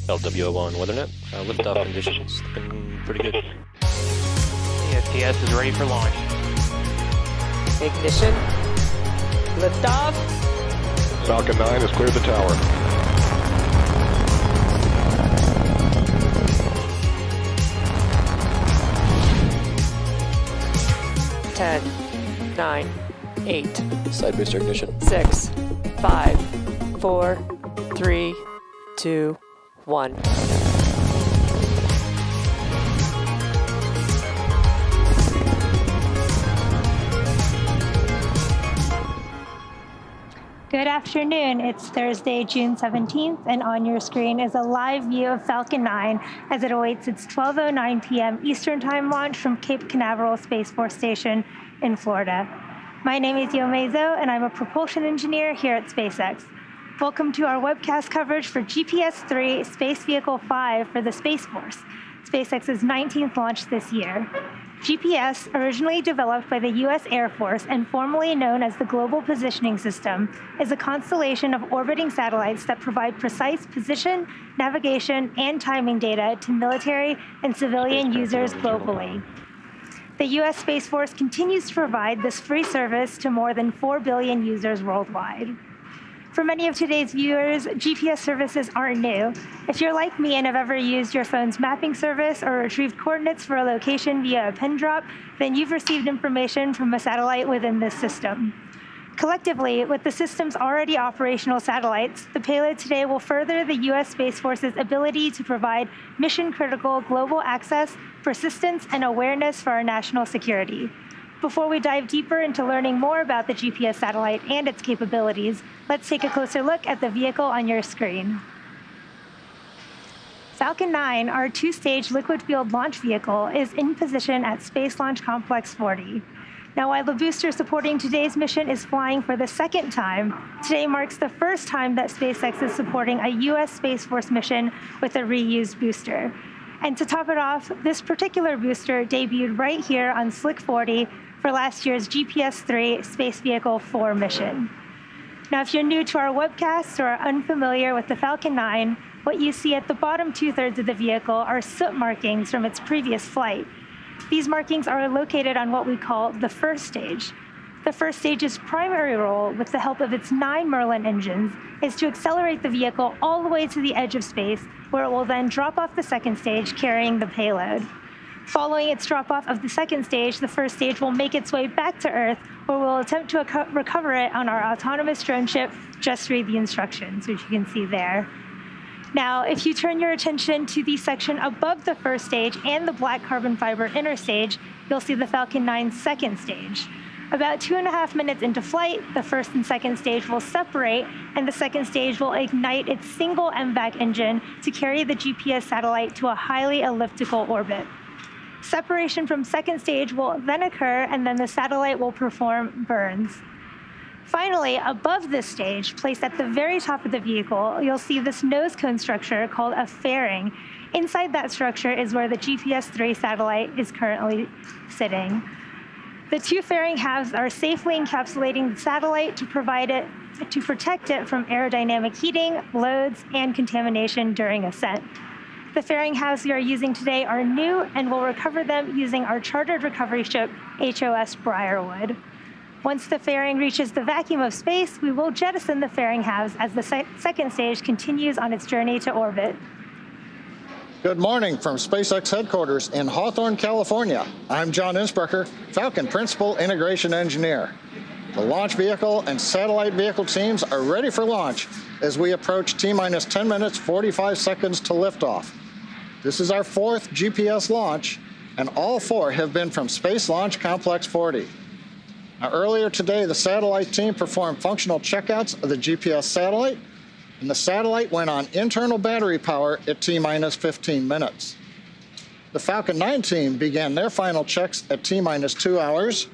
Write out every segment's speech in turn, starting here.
LWO1 WeatherNet. Liftoff conditions looking pretty good. The STS is ready for launch. Ignition. Liftoff. Falcon 9 has cleared the tower. Ten, 9, 8. Side booster ignition. 6, 5, 4, 3, 2, 1. Good afternoon. It's Thursday, June 17th, and on your screen is a live view of Falcon 9 as it awaits its 12:09 p.m. Eastern Time launch from Cape Canaveral Space Force Station in Florida. My name is Yo Mezo, and I'm a propulsion engineer here at SpaceX. Welcome to our webcast coverage for GPS-3 Space Vehicle 5 for the Space Force, SpaceX's 19th launch this year. GPS, originally developed by the U.S. Air Force and formerly known as the Global Positioning System, is a constellation of orbiting satellites that provide precise position, navigation, and timing data to military and civilian users globally. The U.S. Space Force continues to provide this free service to more than 4 billion users worldwide. For many of today's viewers, GPS services aren't new. If you're like me and have ever used your phone's mapping service or retrieved coordinates for a location via a pin drop, then you've received information from a satellite within this system. Collectively, with the system's already operational satellites, the payload today will further the U.S. Space Force's ability to provide mission-critical global access, persistence, and awareness for our national security. Before we dive deeper into learning more about the GPS satellite and its capabilities, let's take a closer look at the vehicle on your screen. Falcon 9, our two-stage liquid-fueled launch vehicle, is in position at Space Launch Complex 40. Now, while the booster supporting today's mission is flying for the second time, today marks the first time that SpaceX is supporting a U.S. Space Force mission with a reused booster. And to top it off, this particular booster debuted right here on Slick 40 for last year's GPS-3 Space Vehicle 4 mission. Now, if you're new to our webcast or are unfamiliar with the Falcon 9, what you see at the bottom two-thirds of the vehicle are soot markings from its previous flight. These markings are located on what we call the first stage. The first stage's primary role, with the help of its 9 Merlin engines, is to accelerate the vehicle all the way to the edge of space, where it will then drop off the second stage carrying the payload. Following its drop-off of the second stage, the first stage will make its way back to Earth, where we'll attempt to recover it on our autonomous drone ship, Just Read the Instructions, which you can see there. Now, if you turn your attention to the section above the first stage and the black carbon fiber inner stage, you'll see the Falcon 9's second stage. About 2.5 minutes into flight, the first and second stage will separate, and the second stage will ignite its single MVAC engine to carry the GPS satellite to a highly elliptical orbit. Separation from second stage will then occur, and then the satellite will perform burns. Finally, above this stage, placed at the very top of the vehicle, you'll see this nose cone structure called a fairing. Inside that structure is where the GPS-3 satellite is currently sitting. The two fairing halves are safely encapsulating the satellite to protect it from aerodynamic heating, loads, and contamination during ascent. The fairing halves we are using today are new, and we'll recover them using our chartered recovery ship, HOS Briarwood. Once the fairing reaches the vacuum of space, we will jettison the fairing halves as the second stage continues on its journey to orbit. Good morning from SpaceX headquarters in Hawthorne, California. I'm John Innsbrucker, Falcon Principal Integration Engineer. The launch vehicle and satellite vehicle teams are ready for launch as we approach T-minus 10 minutes, 45 seconds to liftoff. This is our 4th GPS launch, and all 4 have been from Space Launch Complex 40. Now, earlier today, the satellite team performed functional checkouts of the GPS satellite, and the satellite went on internal battery power at T-minus 15 minutes. The Falcon 9 team began their final checks at T-minus 2 hours,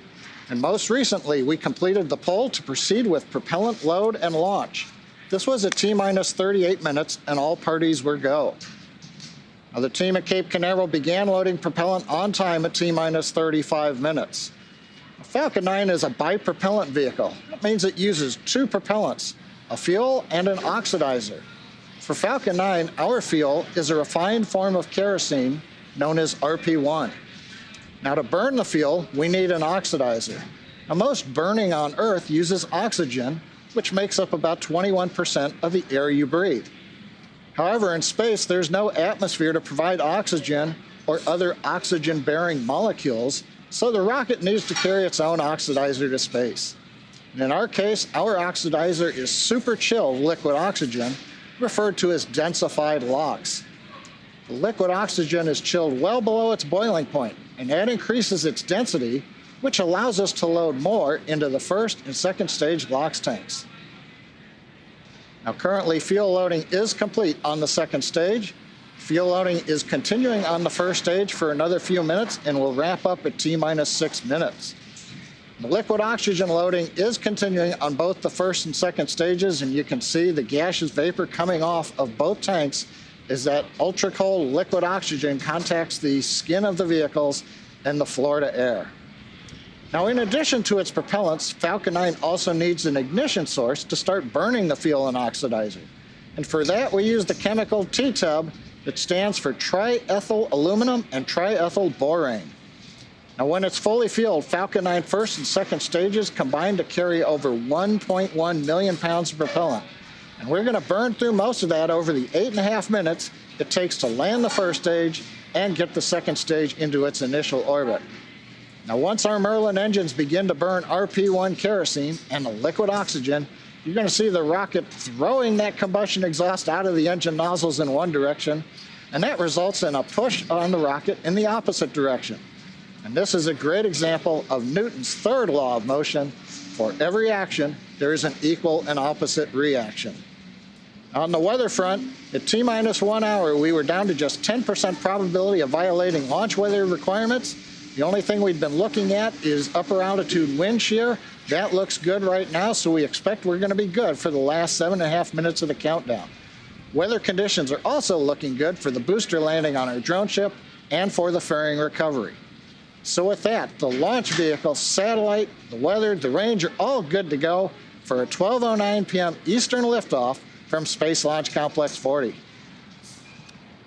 and most recently, we completed the pull to proceed with propellant load and launch. This was at T-minus 38 minutes, and all parties were go. Now, the team at Cape Canaveral began loading propellant on time at T-minus 35 minutes. The Falcon 9 is a bipropellant vehicle. That means it uses 2 propellants, a fuel and an oxidizer. For Falcon 9, our fuel is a refined form of kerosene known as RP1. Now, to burn the fuel, we need an oxidizer. Now, most burning on Earth uses oxygen, which makes up about 21% of the air you breathe. However, in space, there's no atmosphere to provide oxygen or other oxygen-bearing molecules, so the rocket needs to carry its own oxidizer to space. And in our case, our oxidizer is super chill liquid oxygen, referred to as densified LOX. The liquid oxygen is chilled well below its boiling point, and that increases its density, which allows us to load more into the first and second stage LOX tanks. Now, currently, fuel loading is complete on the second stage. Fuel loading is continuing on the first stage for another few minutes and will wrap up at T-minus 6 minutes. The liquid oxygen loading is continuing on both the first and second stages, and you can see the gaseous vapor coming off of both tanks as that ultra-cold liquid oxygen contacts the skin of the vehicles and the floor to air. Now, in addition to its propellants, Falcon 9 also needs an ignition source to start burning the fuel and oxidizer. And for that, we use the chemical T-tub that stands for triethyl aluminum and triethyl borane. Now, when it's fully fueled, Falcon 9 first and second stages combine to carry over 1.1 million pounds of propellant. And we're going to burn through most of that over the 8.5 minutes it takes to land the first stage and get the second stage into its initial orbit. Now, once our Merlin engines begin to burn RP1 kerosene and the liquid oxygen, you're going to see the rocket throwing that combustion exhaust out of the engine nozzles in one direction, and that results in a push on the rocket in the opposite direction. And this is a great example of Newton's third law of motion. For every action, there is an equal and opposite reaction. On the weather front, at T-minus 1 hour, we were down to just 10% probability of violating launch weather requirements. The only thing we've been looking at is upper altitude wind shear. That looks good right now, so we expect we're going to be good for the last 7.5 minutes of the countdown. Weather conditions are also looking good for the booster landing on our drone ship and for the fairing recovery. So with that, the launch vehicle, satellite, the weather, the range are all good to go for a 12:09 p.m. Eastern liftoff from Space Launch Complex 40.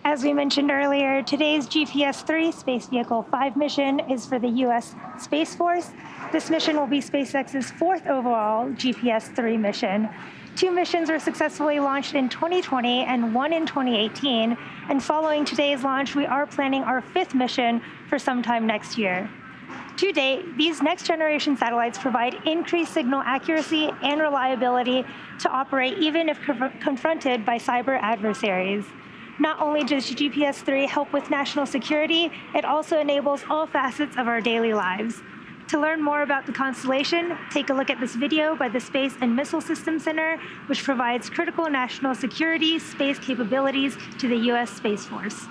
As we mentioned earlier, today's GPS-3 Space Vehicle 5 mission is for the U.S. Space Force. This mission will be SpaceX's 4th overall GPS-3 mission. 2 missions were successfully launched in 2020 and 1 in 2018. And following today's launch, we are planning our 5th mission for sometime next year. To date, these next-generation satellites provide increased signal accuracy and reliability to operate even if confronted by cyber adversaries. Not only does GPS-3 help with national security, it also enables all facets of our daily lives. To learn more about the constellation, take a look at this video by the Space and Missile Systems Center, which provides critical national security space capabilities to the U.S. Space Force.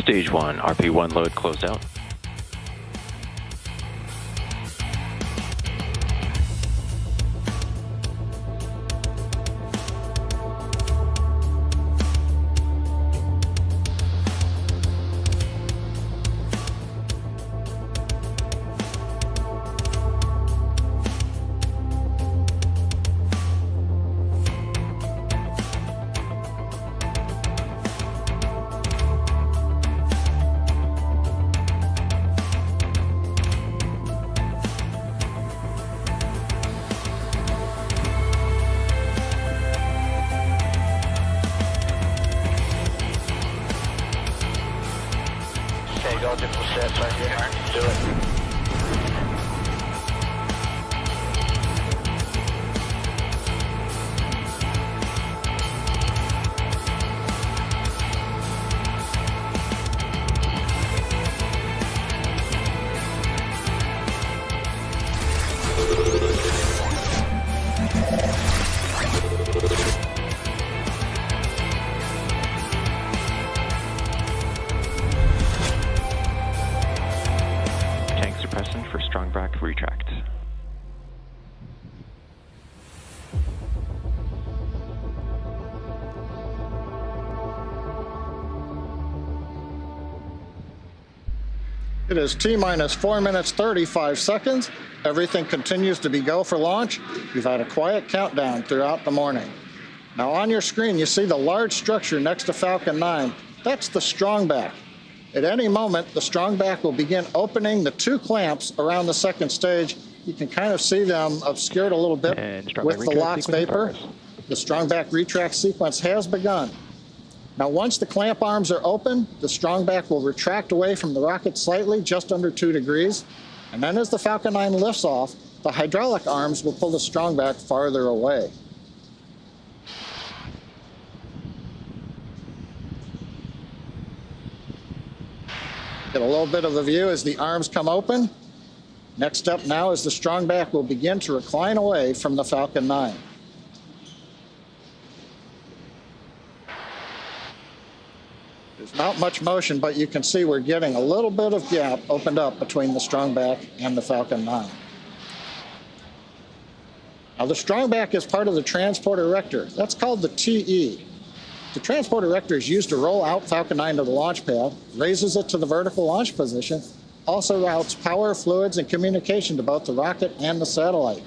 Stage 1, RP1 load closed out. Okay, go different sets right here. Do it. strong back retract. It is T-minus 4 minutes 35 seconds. Everything continues to be go for launch. We've had a quiet countdown throughout the morning. Now on your screen, you see the large structure next to Falcon 9. That's the strong back. At any moment, the strong back will begin opening the 2 clamps around the second stage. You can kind of see them obscured a little bit with the LOX vapor. The strong back retract sequence has begun. Now, once the clamp arms are open, the strong back will retract away from the rocket slightly, just under 2 degrees. And then as the Falcon 9 lifts off, the hydraulic arms will pull the strong back farther away. Get a little bit of a view as the arms come open. Next step now is the strong back will begin to recline away from the Falcon 9. There's not much motion, but you can see we're getting a little bit of gap opened up between the strong back and the Falcon 9. Now the strong back is part of the transport erector. That's called the TE. The transport erector is used to roll out Falcon 9 to the launch pad, raises it to the vertical launch position, also routes power, fluids, and communication to both the rocket and the satellite.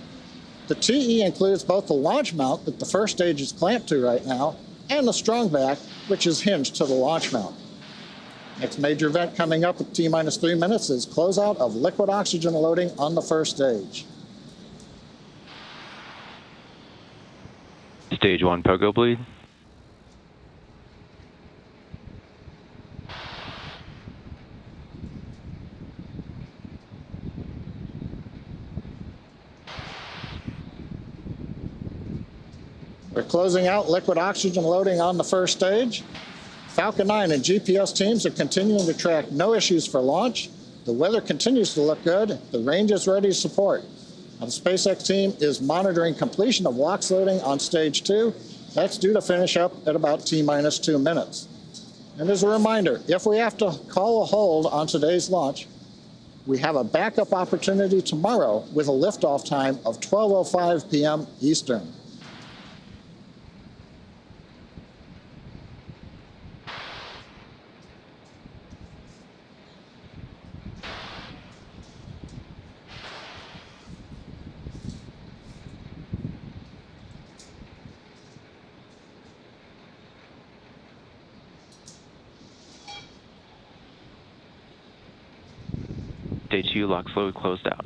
The TE includes both the launch mount that the first stage is clamped to right now, and the strong back, which is hinged to the launch mount. Next major event coming up at T-minus 3 minutes is closeout of liquid oxygen loading on the first stage. Stage 1 pogo bleed. We're closing out liquid oxygen loading on the first stage. Falcon 9 and GPS teams are continuing to track no issues for launch. The weather continues to look good. The range is ready to support. Now, the SpaceX team is monitoring completion of LOX loading on stage 2. That's due to finish up at about T-minus 2 minutes. And as a reminder, if we have to call a hold on today's launch, we have a backup opportunity tomorrow with a liftoff time of 12:05 p.m. Eastern. Stage 2 LOX load closed out.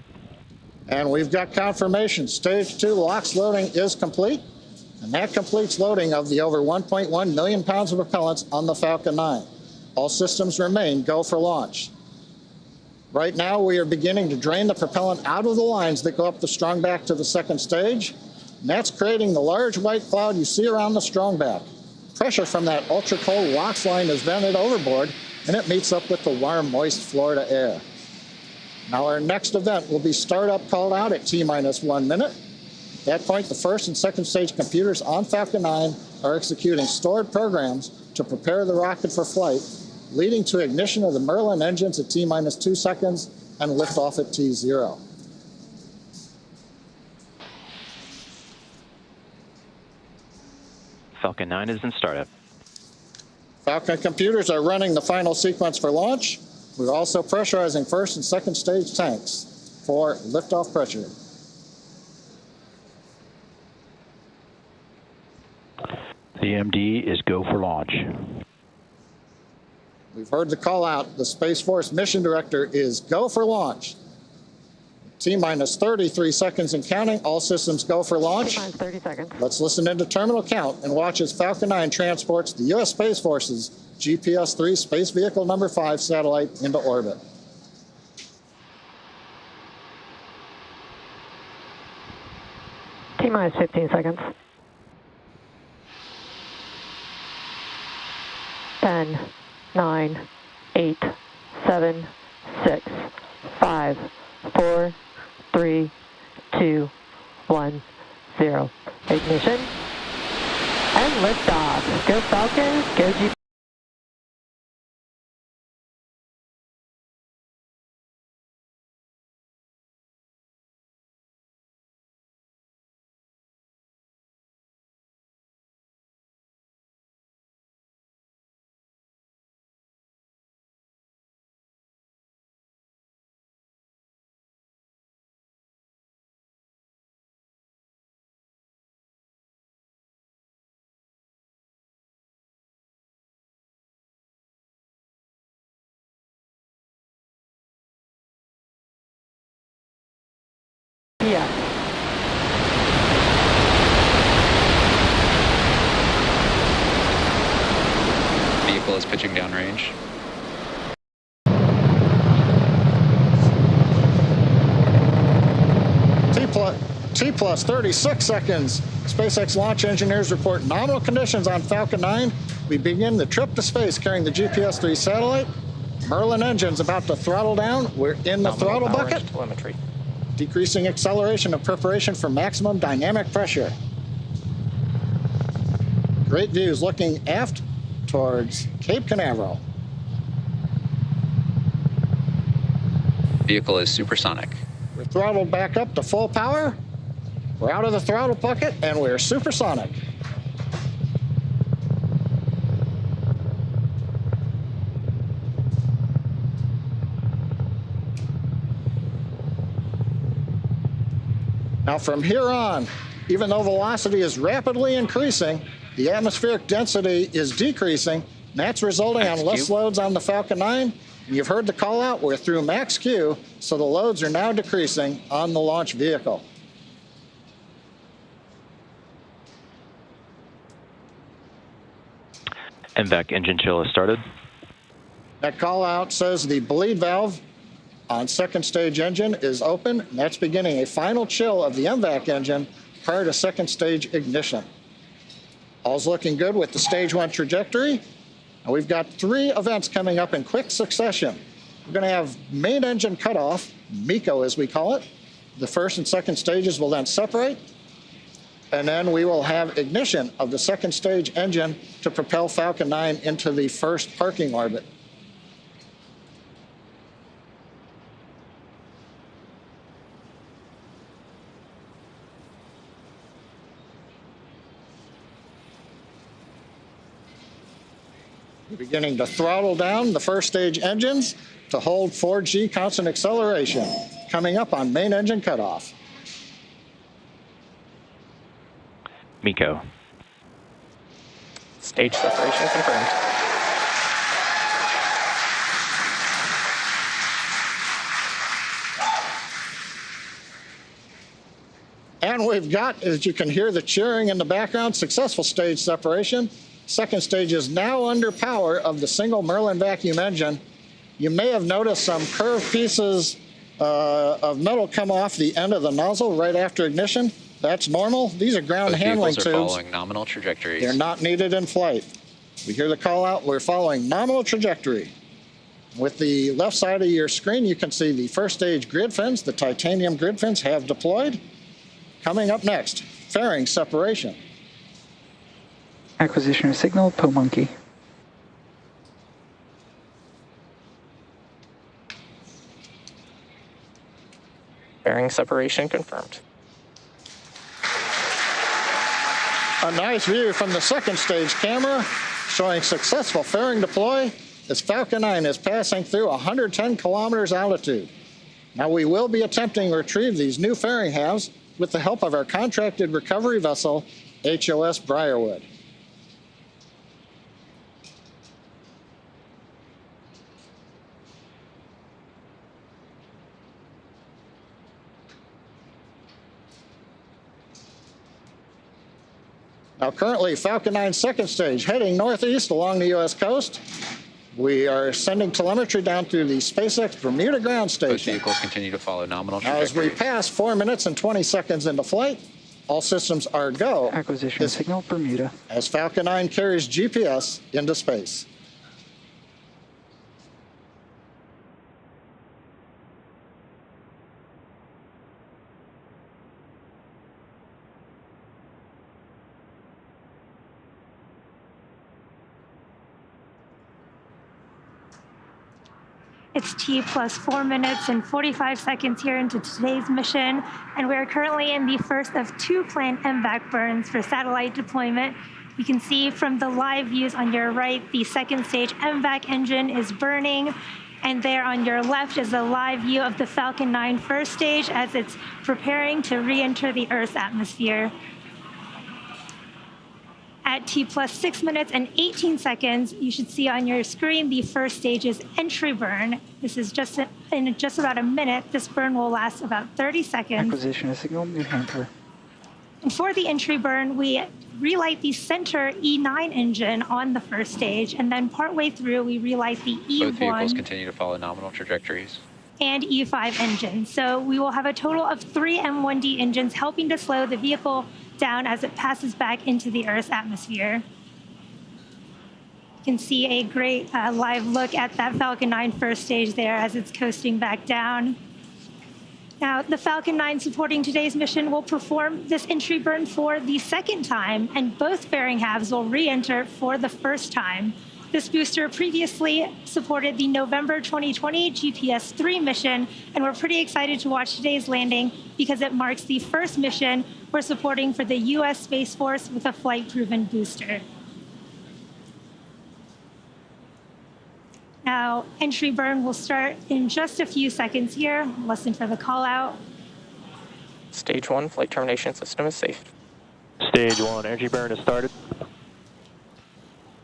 And we've got confirmation. Stage 2 LOX loading is complete. And that completes loading of the over 1.1 million pounds of propellants on the Falcon 9. All systems remain go for launch. Right now, we are beginning to drain the propellant out of the lines that go up the strong back to the second stage. And that's creating the large white cloud you see around the strong back. Pressure from that ultra-cold LOX line is vented overboard, and it meets up with the warm, moist Florida air. Now our next event will be startup called out at T-minus 1 minute. At that point, the first and second stage computers on Falcon 9 are executing stored programs to prepare the rocket for flight, leading to ignition of the Merlin engines at T-minus 2 seconds and liftoff at T0. Falcon 9 is in startup. Falcon computers are running the final sequence for launch. We're also pressurizing first and second stage tanks for liftoff pressure. The MD is go for launch. We've heard the call out. The Space Force mission director is go for launch. T-minus 33 seconds and counting. All systems go for launch. 30 seconds. Let's listen into terminal count and watch as Falcon 9 transports the U.S. Space Force's GPS-3 Space Vehicle number 5 satellite into orbit. T-minus 15 seconds. 10, 9, 8, 7, 6, 5, 4, 3, 2, 1, 0. Ignition and liftoff. Go Falcon, go GPS. T plus 36 seconds. SpaceX launch engineers report nominal conditions on Falcon 9. We begin the trip to space carrying the GPS-3 satellite. Merlin engine's about to throttle down. We're in the throttle bucket. Telemetry. Decreasing acceleration of preparation for maximum dynamic pressure. Great views looking aft towards Cape Canaveral. Vehicle is supersonic. We're throttled back up to full power. We're out of the throttle bucket and we're supersonic. Now from here on, even though velocity is rapidly increasing, the atmospheric density is decreasing. And that's resulting on less loads on the Falcon 9. And you've heard the call out, we're through max Q, so the loads are now decreasing on the launch vehicle. MVAC engine chill has started. That call out says the bleed valve on second stage engine is open, and that's beginning a final chill of the MVAC engine prior to second stage ignition. All's looking good with the stage 1 trajectory. And we've got 3 events coming up in quick succession. We're going to have main engine cutoff, MECO as we call it. The first and second stages will then separate. And then we will have ignition of the second stage engine to propel Falcon 9 into the first parking orbit. We're beginning to throttle down the first stage engines to hold 4G constant acceleration, coming up on main engine cutoff. MECO. Stage separation confirmed. And we've got, as you can hear the cheering in the background, successful stage separation. Second stage is now under power of the single Merlin vacuum engine. You may have noticed some curved pieces of metal come off the end of the nozzle right after ignition. That's normal. These are ground handling tubes. Following nominal trajectories. They're not needed in flight. We hear the call out, we're following nominal trajectory. With the left side of your screen, you can see the first stage grid fins. The titanium grid fins have deployed. Coming up next, fairing separation. Acquisition of signal, PoMonkey. Bearing separation confirmed. A nice view from the second stage camera showing successful fairing deploy as Falcon 9 is passing through 110 kilometers altitude. Now we will be attempting to retrieve these new fairing halves with the help of our contracted recovery vessel, HOS Briarwood. Now currently Falcon 9 second stage heading northeast along the U.S. coast. We are sending telemetry down through the SpaceX Bermuda ground Both station. vehicles continue to follow nominal Now, as we trajectories. pass 4 minutes and 20 seconds into flight, all systems are go. Acquisition of signal, Bermuda. As Falcon 9 carries GPS into space. It's T plus 4 minutes and 45 seconds here into today's mission, and we're currently in the first of 2 planned MVAC burns for satellite deployment. You can see from the live views on your right, the second stage MVAC engine is burning, and there on your left is a live view of the Falcon 9 first stage as it's preparing to re-enter the Earth's atmosphere. At T plus 6 minutes and 18 seconds, you should see on your screen the first stage's entry burn. This is in just about a minute. This burn will last about 30 seconds. Acquisition of signal, New Hampshire. And for the entry burn, we relight the center E9 engine on the first stage, and then partway through, we relight the E1. Both vehicles continue to follow nominal trajectories. and E5 engines. So we will have a total of 3 M1D engines helping to slow the vehicle down as it passes back into the Earth's atmosphere. You can see a great live look at that Falcon 9 first stage there as it's coasting back down. Now, the Falcon 9 supporting today's mission will perform this entry burn for the second time, and both fairing halves will re-enter for the first time. This booster previously supported the November 2020 GPS-3 mission, and we're pretty excited to watch today's landing because it marks the first mission we're supporting for the U.S. Space Force with a flight-proven booster. Now, entry burn will start in just a few seconds here. Listen for the call out. Stage 1 flight termination system is safe. Stage 1 entry burn has started.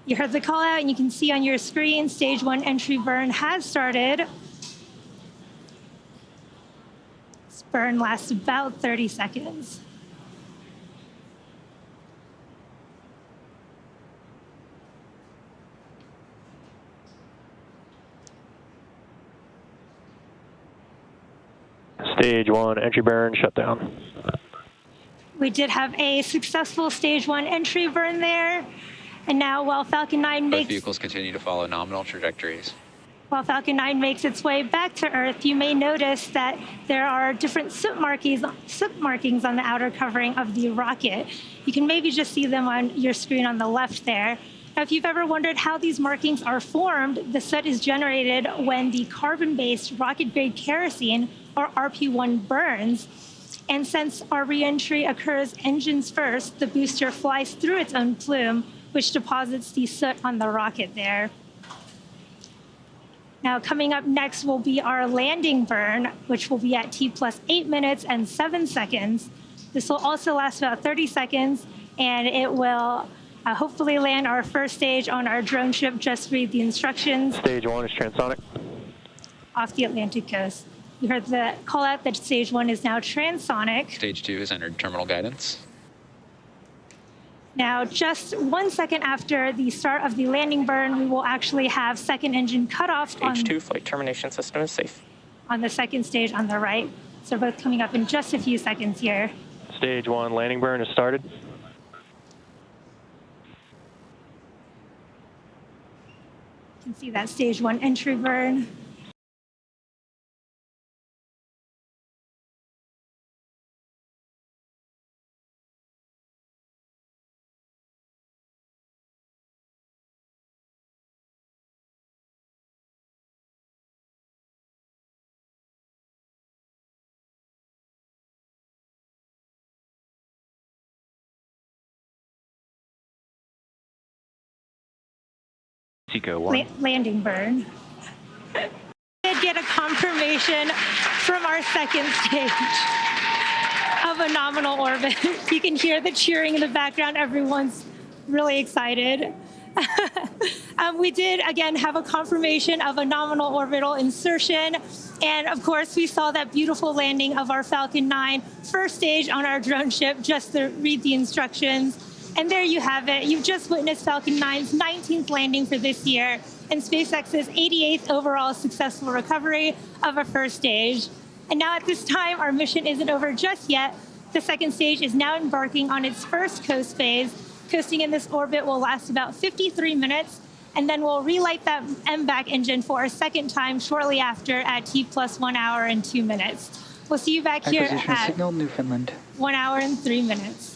You heard the call out, and you can see on your screen, stage 1 entry burn has started. This burn lasts about 30 seconds. Stage 1 entry burn shut down. We did have a successful stage 1 entry burn there. And now while Falcon 9 Both vehicles continue to follow nominal trajectories. While Falcon 9 makes its way back to Earth, you may notice that there are different soot markings on the outer covering of the rocket. You can maybe just see them on your screen on the left there. Now, if you've ever wondered how these markings are formed, the soot is generated when the carbon-based rocket-grade kerosene, or RP1, burns. And since our reentry occurs engines first, the booster flies through its own plume, which deposits the soot on the rocket there. Now, coming up next will be our landing burn, which will be at T plus 8 minutes and 7 seconds. This will also last about 30 seconds, and it will hopefully land our first stage on our drone ship. Just read the instructions. Stage 1 is transonic. Off the Atlantic coast. You heard the call out that stage 1 is now transonic. Stage 2 has entered terminal guidance. Now, just 1 second after the start of the landing burn, we will actually have second engine cutoff Stage 2 flight termination system is safe. On the second stage on the right. So both coming up in just a few seconds here. Stage 1 landing burn has started. You can see that stage 1 entry burn. Seco 1. Landing burn. We did get a confirmation from our second stage of a nominal orbit. You can hear the cheering in the background. Everyone's really excited. We did, again, have a confirmation of a nominal orbital insertion. And of course, we saw that beautiful landing of our Falcon 9 first stage on our drone ship, just to read the instructions. And there you have it. You've just witnessed Falcon 9's 19th landing for this year and SpaceX's 88th overall successful recovery of a first stage. And now at this time, our mission isn't over just yet. The second stage is now embarking on its first coast phase. Coasting in this orbit will last about 53 minutes, and then we'll relight that MVAC engine for a second time shortly after at T plus 1 hour and 2 minutes. We'll see you back here at signal Newfoundland. 1 hour and 3 minutes.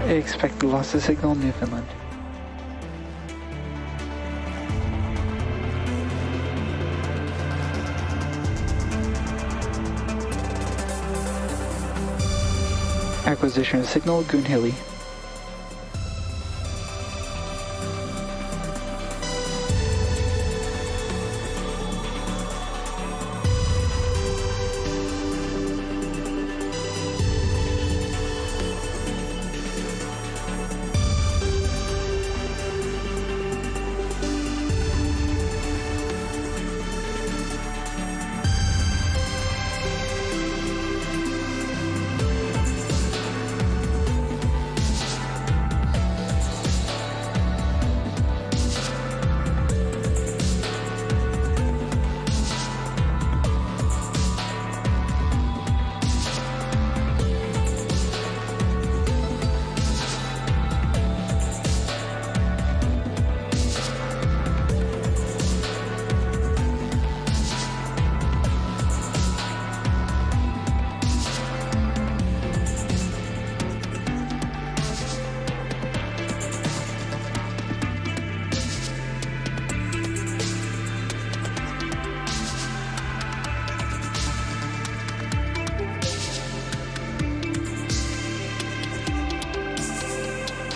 Expect loss of signal Newfoundland. Acquisition of signal Goonhilly.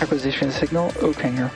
Acquisition signal Oak Hanger.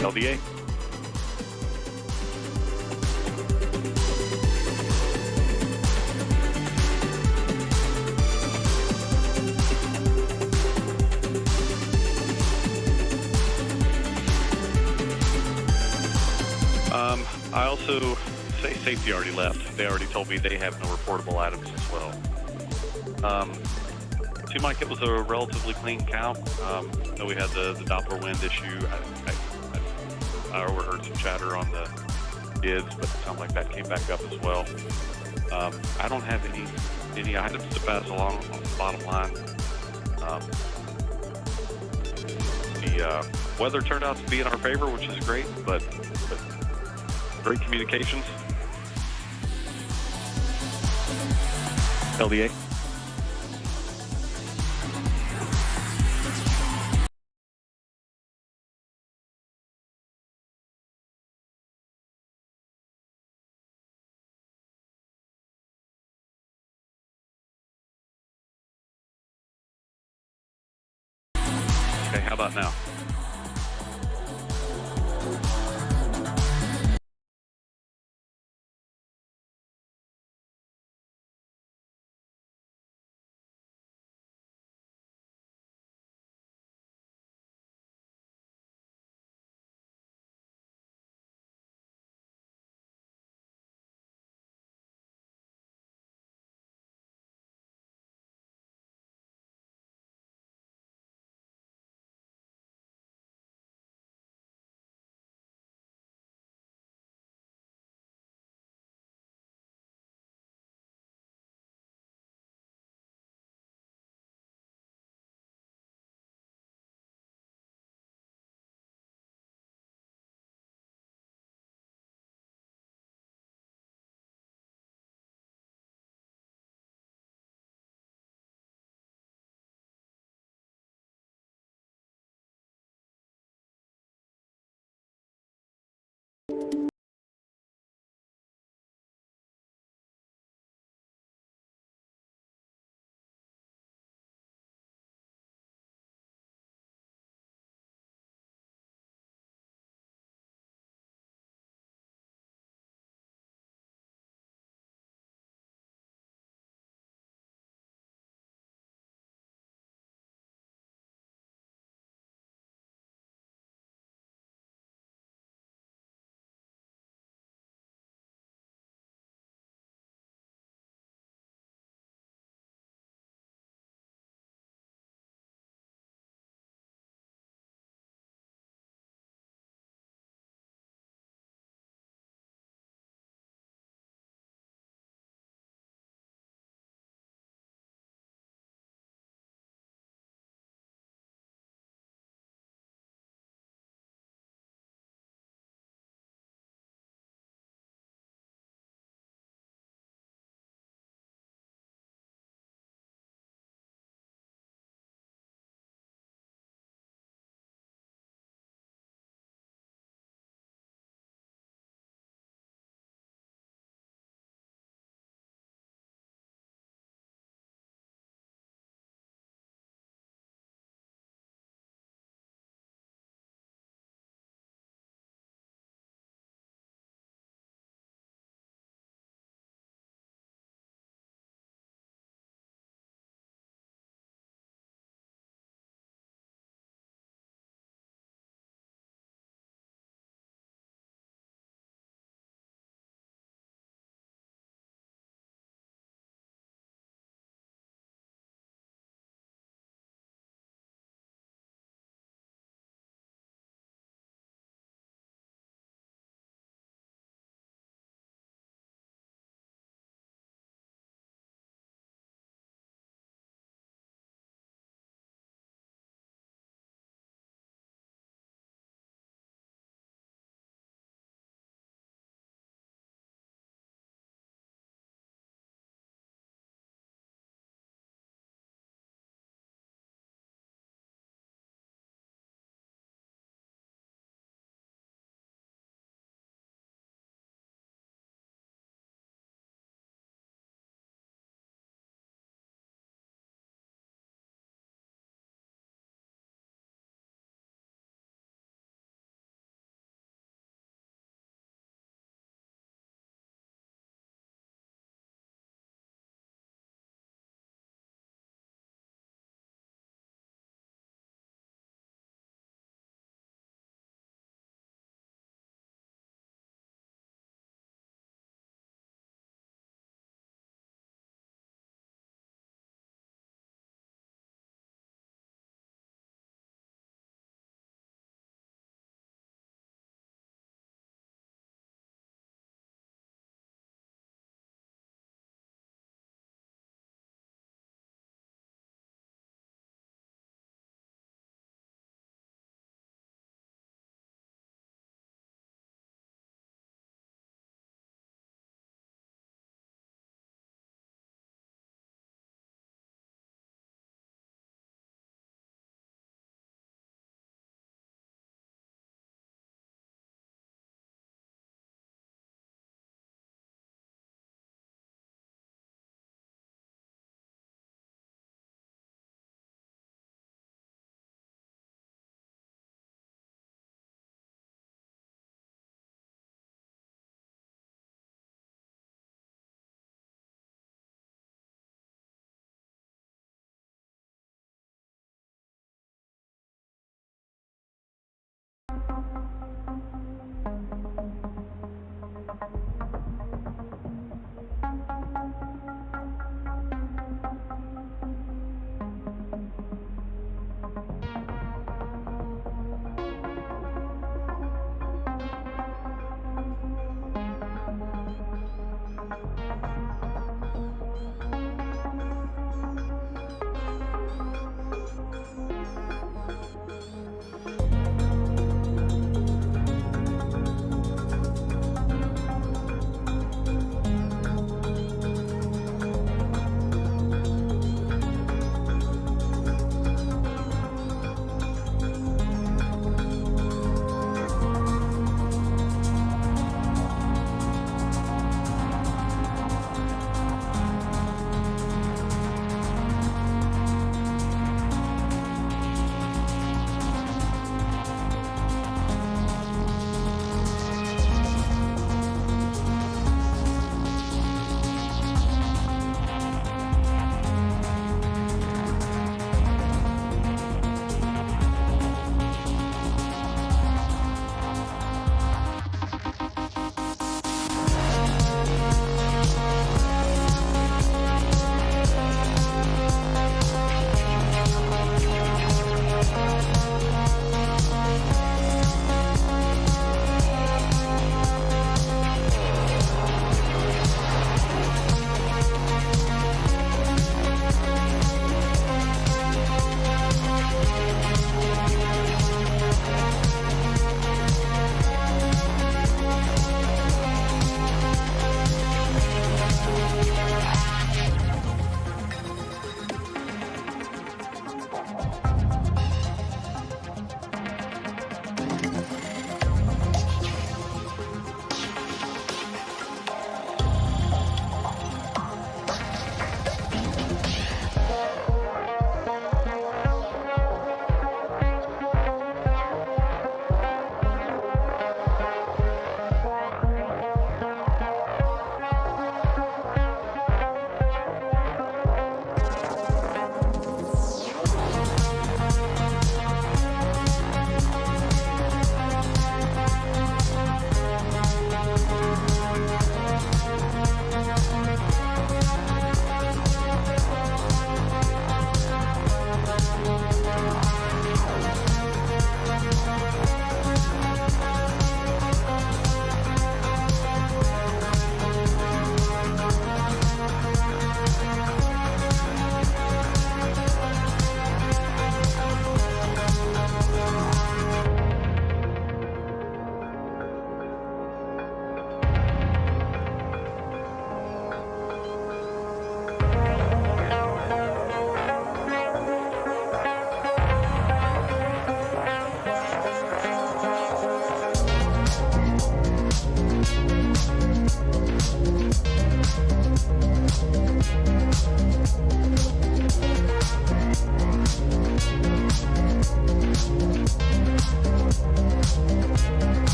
LDA. I also say safety already left. They already told me they have no reportable items as well. Seemed like it was a relatively clean count. Though we had the Doppler wind issue. I overheard some chatter on the bids, but it sounded like that came back up as well. I don't have any items to pass along on the bottom line. The weather turned out to be in our favor, which is great, but great communications. LDA. Okay, how about now?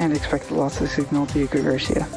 And expected loss of signal Diego Garcia.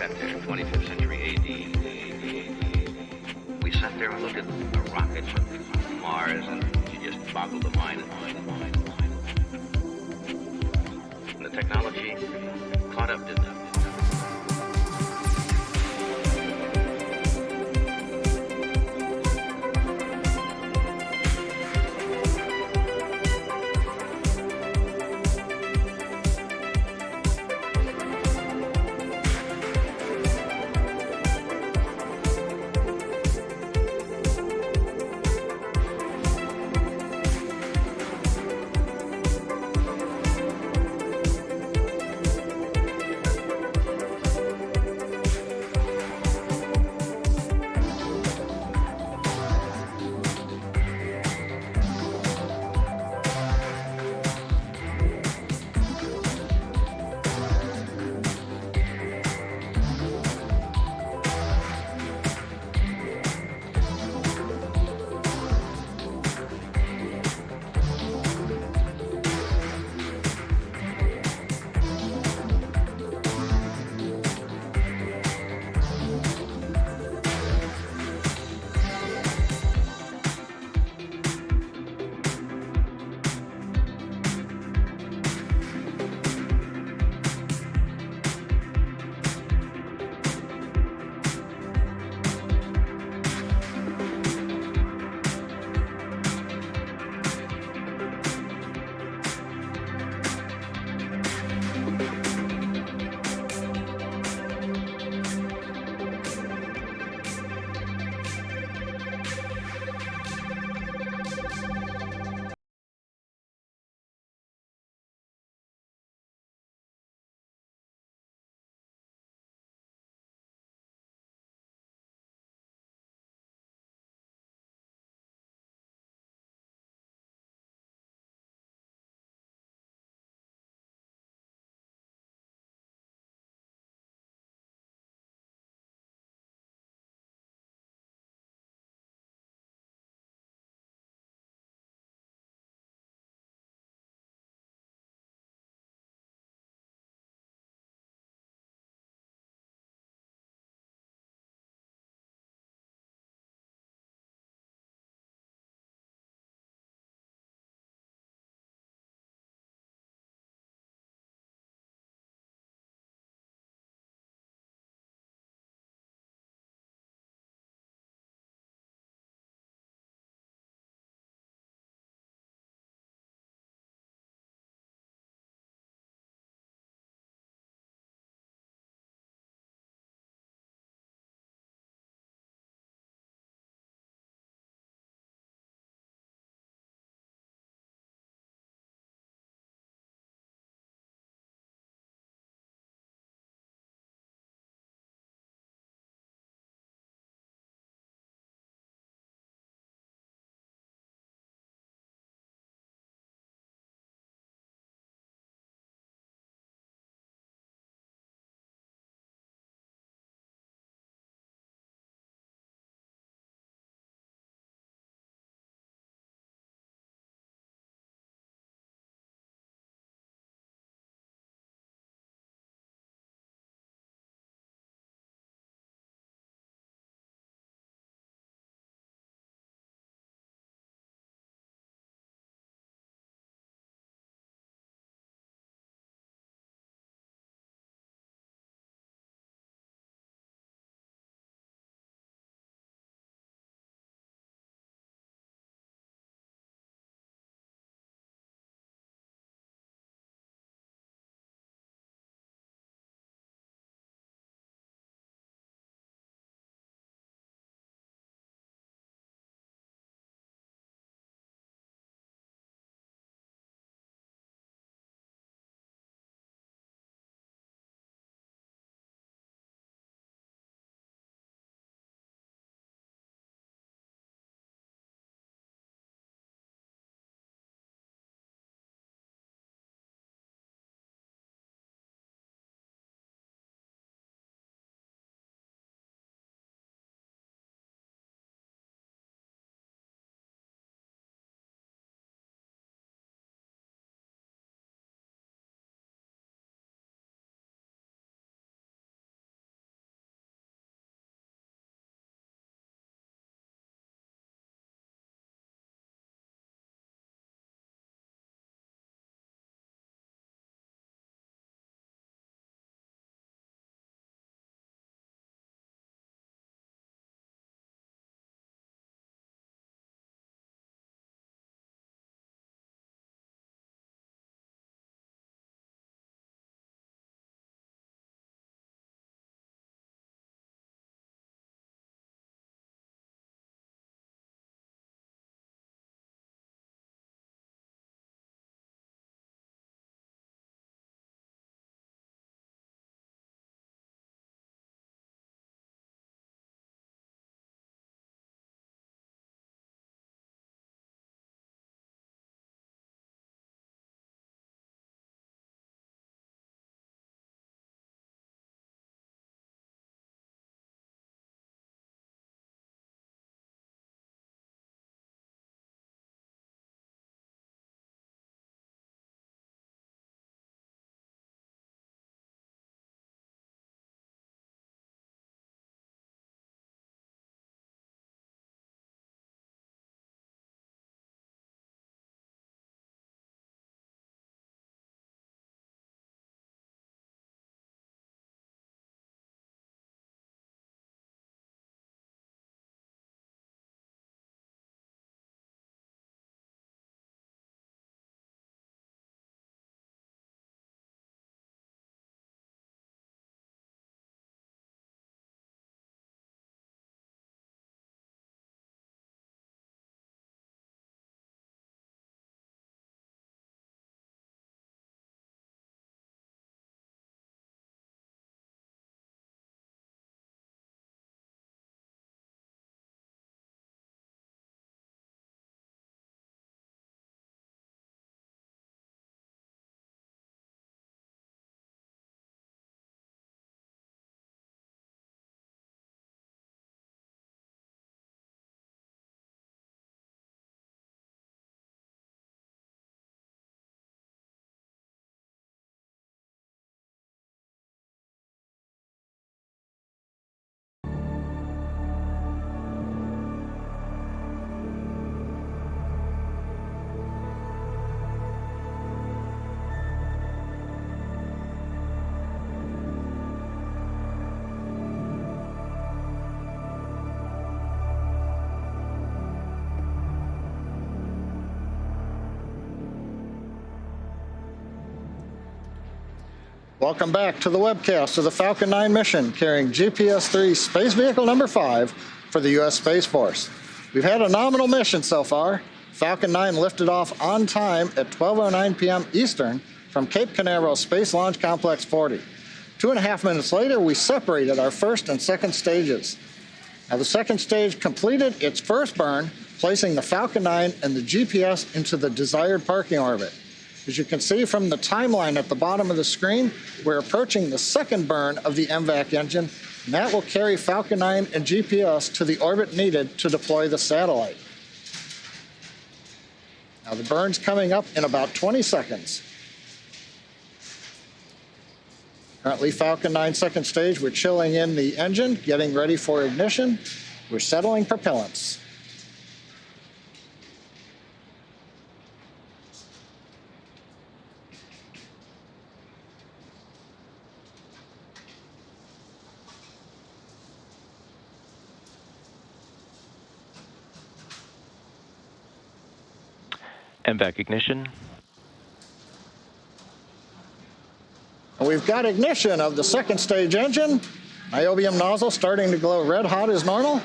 got there, 25th century AD. We sat there and looked at a rocket from Mars, and it just boggled the mind. And the technology caught up to them. Welcome back to the webcast of the Falcon 9 mission carrying GPS-3 Space Vehicle number 5 for the U.S. Space Force. We've had a nominal mission so far. Falcon 9 lifted off on time at 12:09 p.m. Eastern from Cape Canaveral Space Launch Complex 40. 2.5 minutes later, we separated our first and second stages. Now, the second stage completed its first burn, placing the Falcon 9 and the GPS into the desired parking orbit. As you can see from the timeline at the bottom of the screen, we're approaching the second burn of the MVAC engine, and that will carry Falcon 9 and GPS to the orbit needed to deploy the satellite. Now, the burn's coming up in about 20 seconds. Currently, Falcon 9 second stage, we're chilling in the engine, getting ready for ignition. We're settling propellants. MVAC ignition. We've got ignition of the second stage engine. Niobium nozzle starting to glow red hot as normal.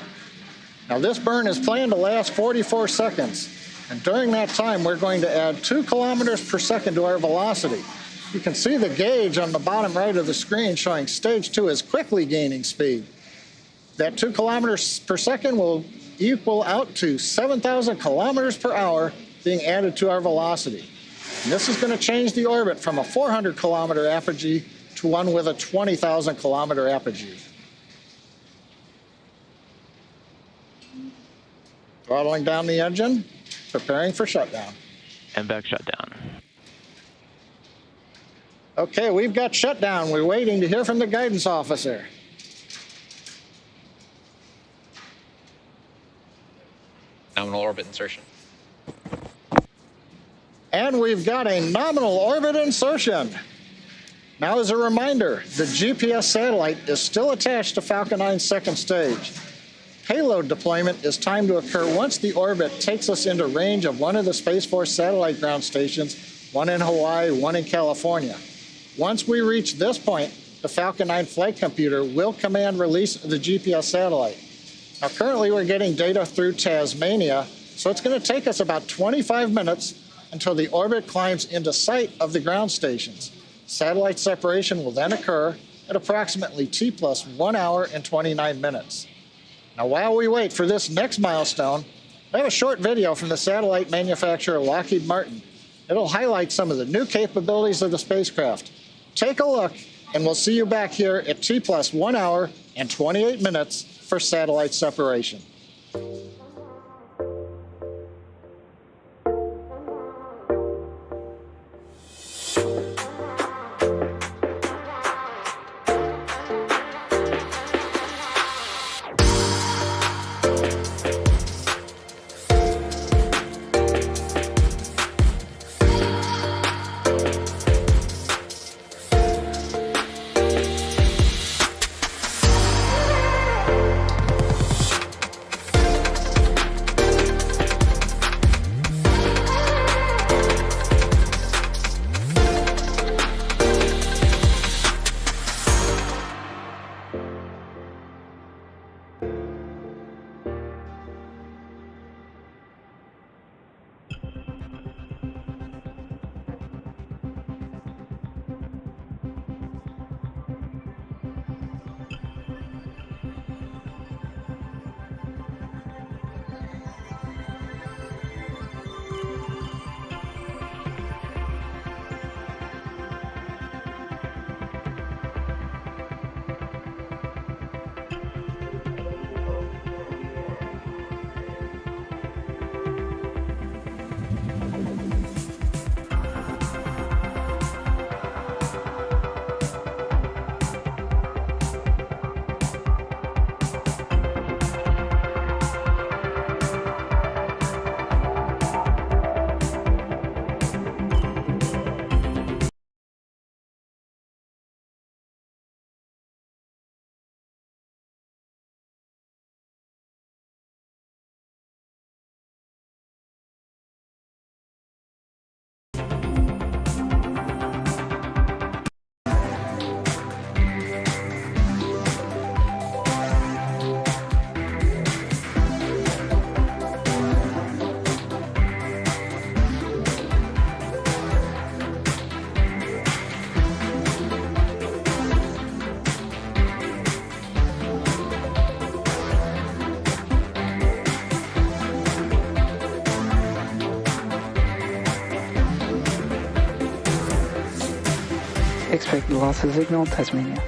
Now this burn is planned to last 44 seconds. And during that time, we're going to add 2 kilometers per second to our velocity. You can see the gauge on the bottom right of the screen showing stage 2 is quickly gaining speed. That 2 kilometers per second will equal out to 7,000 kilometers per hour being added to our velocity. And this is going to change the orbit from a 400-kilometer apogee to one with a 20,000-kilometer apogee. Throttling down the engine, preparing for shutdown. MVAC shutdown. Okay, we've got shutdown. We're waiting to hear from the guidance officer. Nominal orbit insertion. And we've got a nominal orbit insertion. Now, as a reminder, the GPS satellite is still attached to Falcon 9's second stage. Payload deployment is timed to occur once the orbit takes us into range of one of the Space Force satellite ground stations, one in Hawaii, one in California. Once we reach this point, the Falcon 9 flight computer will command release of the GPS satellite. Now, currently we're getting data through Tasmania, so it's going to take us about 25 minutes until the orbit climbs into sight of the ground stations. Satellite separation will then occur at approximately T+1 hour and 29 minutes. Now, while we wait for this next milestone, I have a short video from the satellite manufacturer Lockheed Martin. It'll highlight some of the new capabilities of the spacecraft. Take a look, and we'll see you back here at T+1 hour and 28 minutes for satellite separation. Traffic loss of signal, Tasmania.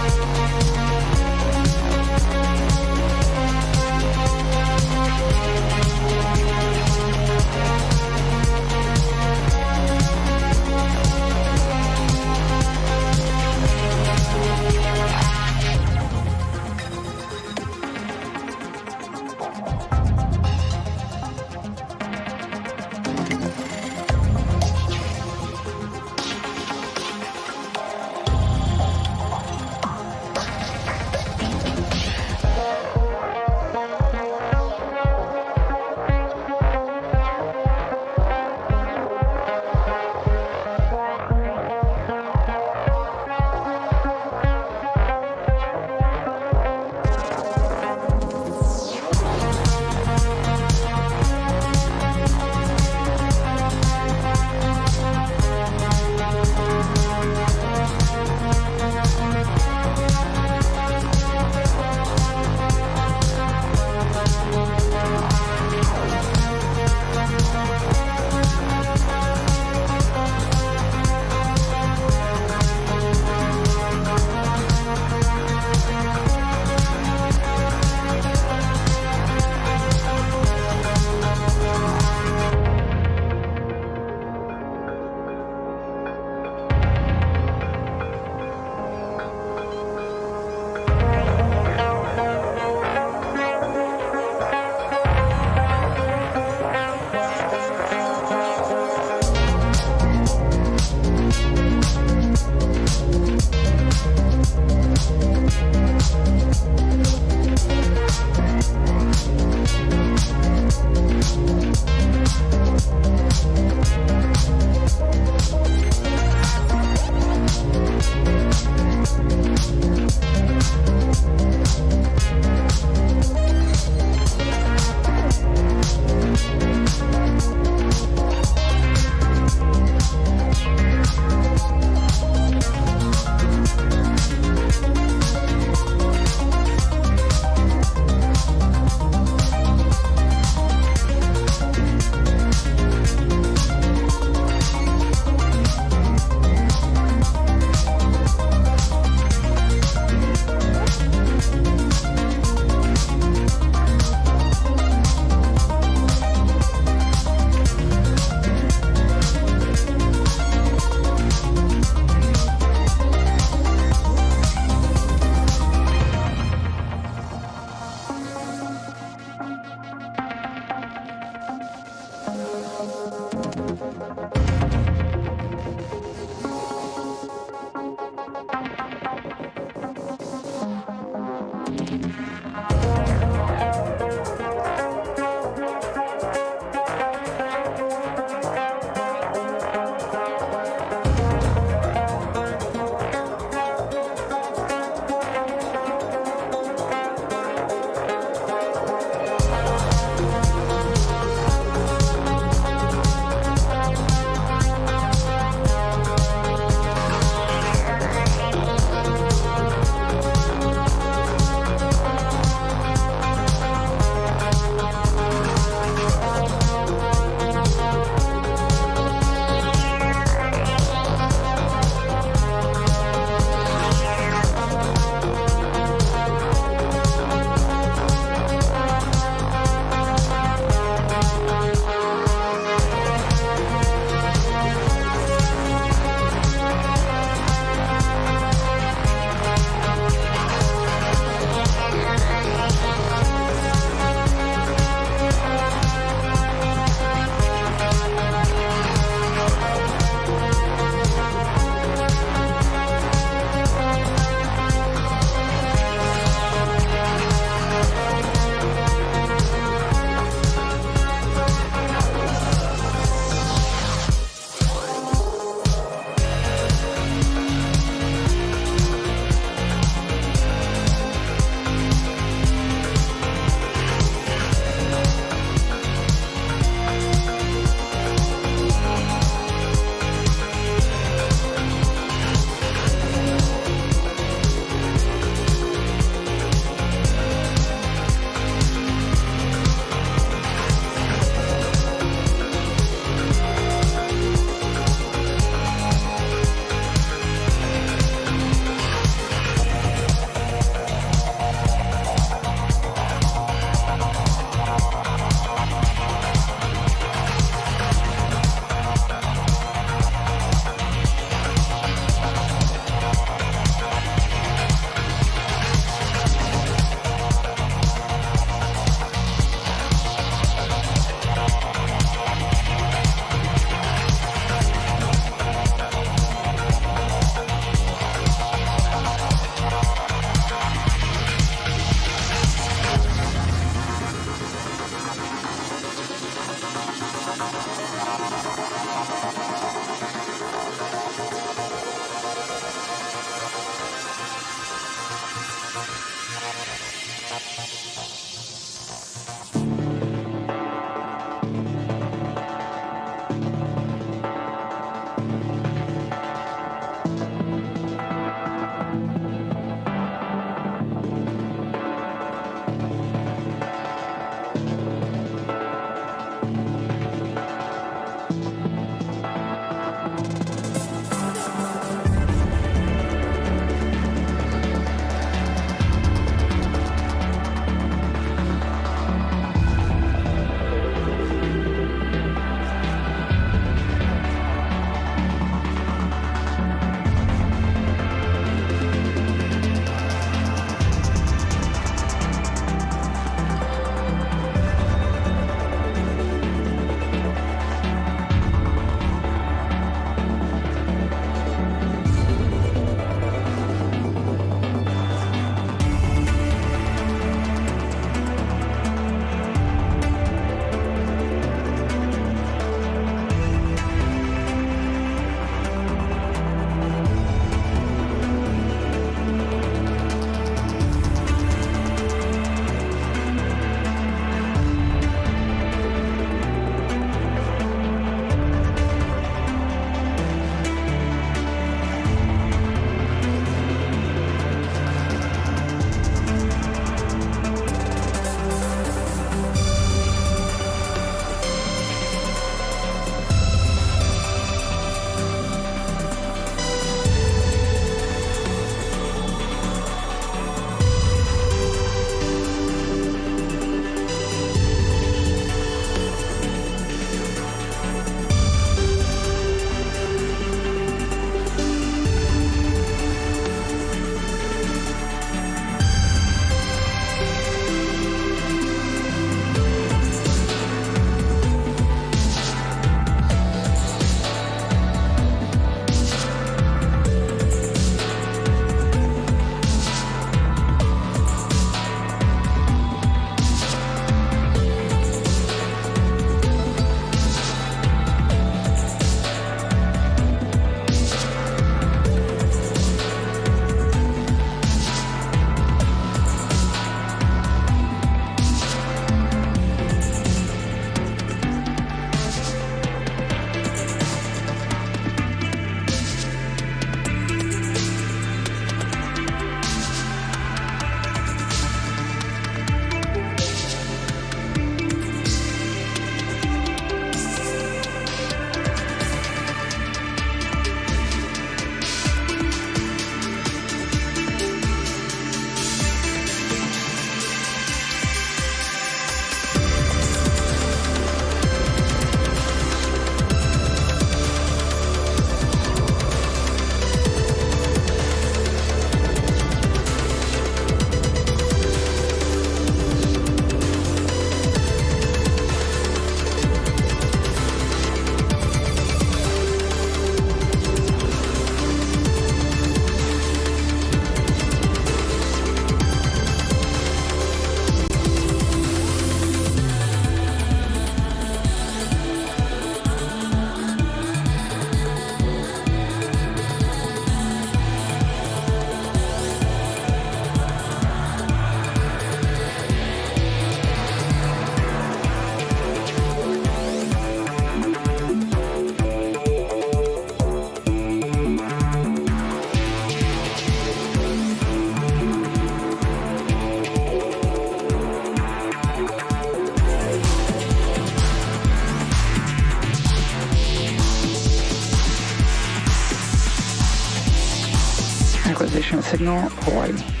Acquisition signal, Hawaii.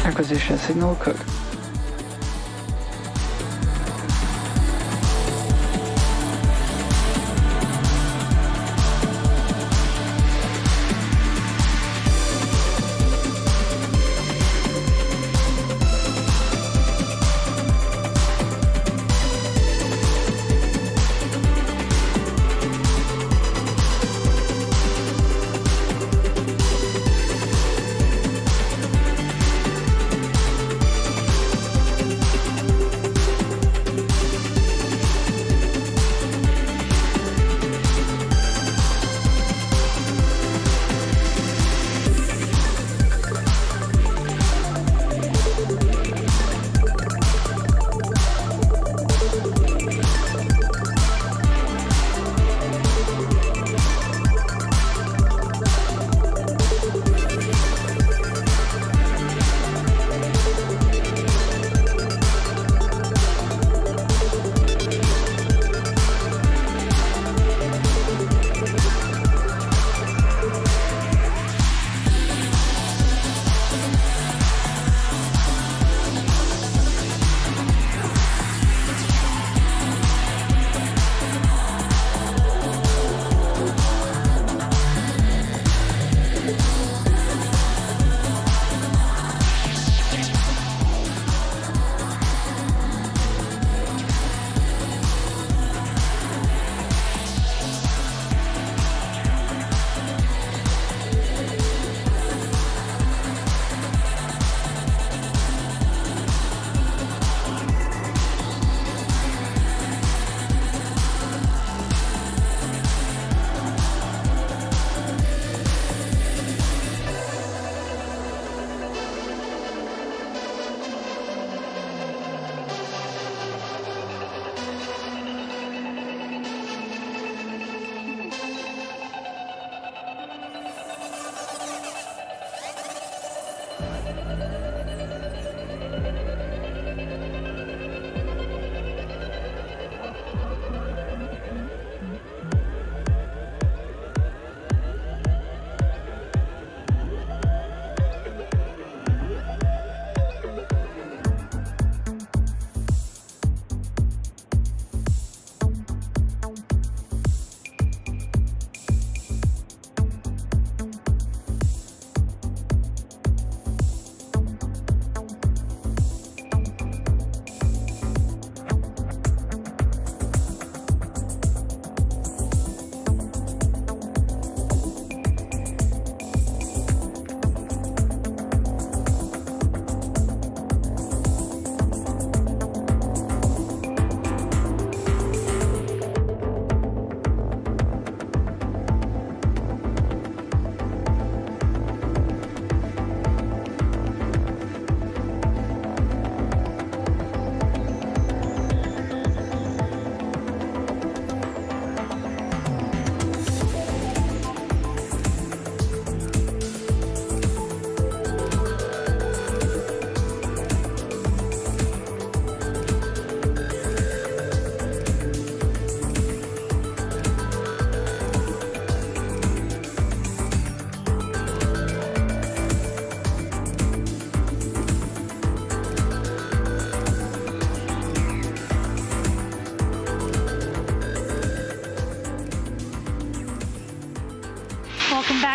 Acquisition signal, Cook.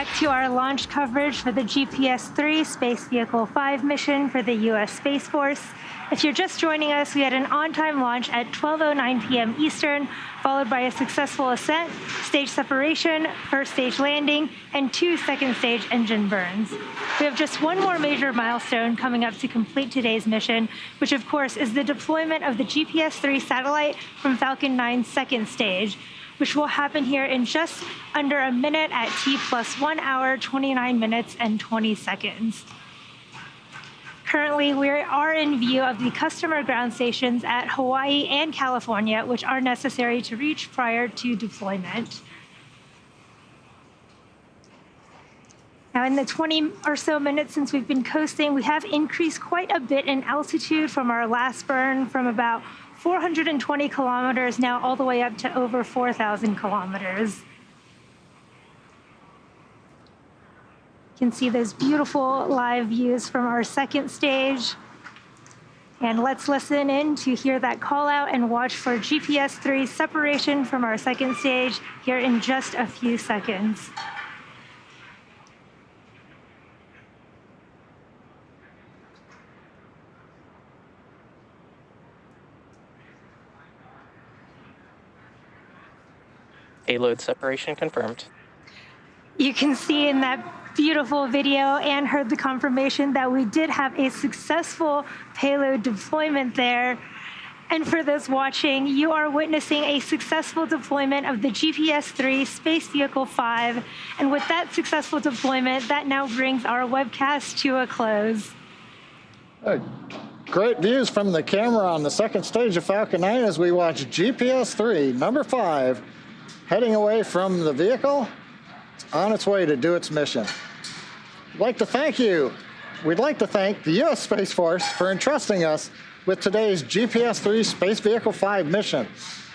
back to our launch coverage for the GPS-3 Space Vehicle 5 mission for the U.S. Space Force. If you're just joining us, we had an on-time launch at 12:09 p.m. Eastern, followed by a successful ascent, stage separation, first stage landing, and 2 second stage engine burns. We have just one more major milestone coming up to complete today's mission, which of course is the deployment of the GPS-3 satellite from Falcon 9's second stage, which will happen here in just under a minute at T+1 hour, 29 minutes, and 20 seconds. Currently, we are in view of the customer ground stations at Hawaii and California, which are necessary to reach prior to deployment. Now, in the 20 or so minutes since we've been coasting, we have increased quite a bit in altitude from our last burn, from about 420 kilometers now all the way up to over 4,000 kilometers. You can see those beautiful live views from our second stage. And let's listen in to hear that call out and watch for GPS-3 separation from our second stage here in just a few seconds. Payload separation confirmed. You can see in that beautiful video and heard the confirmation that we did have a successful payload deployment there. And for those watching, you are witnessing a successful deployment of the GPS-3 Space Vehicle 5. And with that successful deployment, that now brings our webcast to a close. Great views from the camera on the second stage of Falcon 9 as we watch GPS-3, number 5, heading away from the vehicle, on its way to do its mission. We'd like to thank the U.S. Space Force for entrusting us with today's GPS-3 Space Vehicle 5 mission.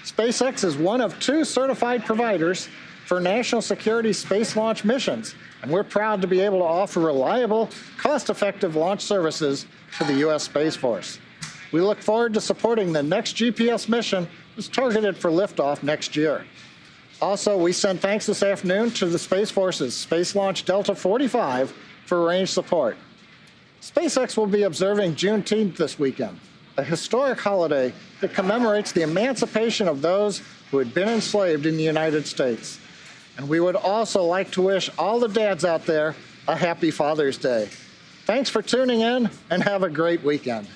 SpaceX is one of 2 certified providers for national security space launch missions, and we're proud to be able to offer reliable, cost-effective launch services to the U.S. Space Force. We look forward to supporting the next GPS mission that's targeted for liftoff next year. Also, we send thanks this afternoon to the Space Force's Space Launch Delta 45 for range support. SpaceX will be observing Juneteenth this weekend, a historic holiday that commemorates the emancipation of those who had been enslaved in the United States. And we would also like to wish all the dads out there a happy Father's Day. Thanks for tuning in and have a great weekend.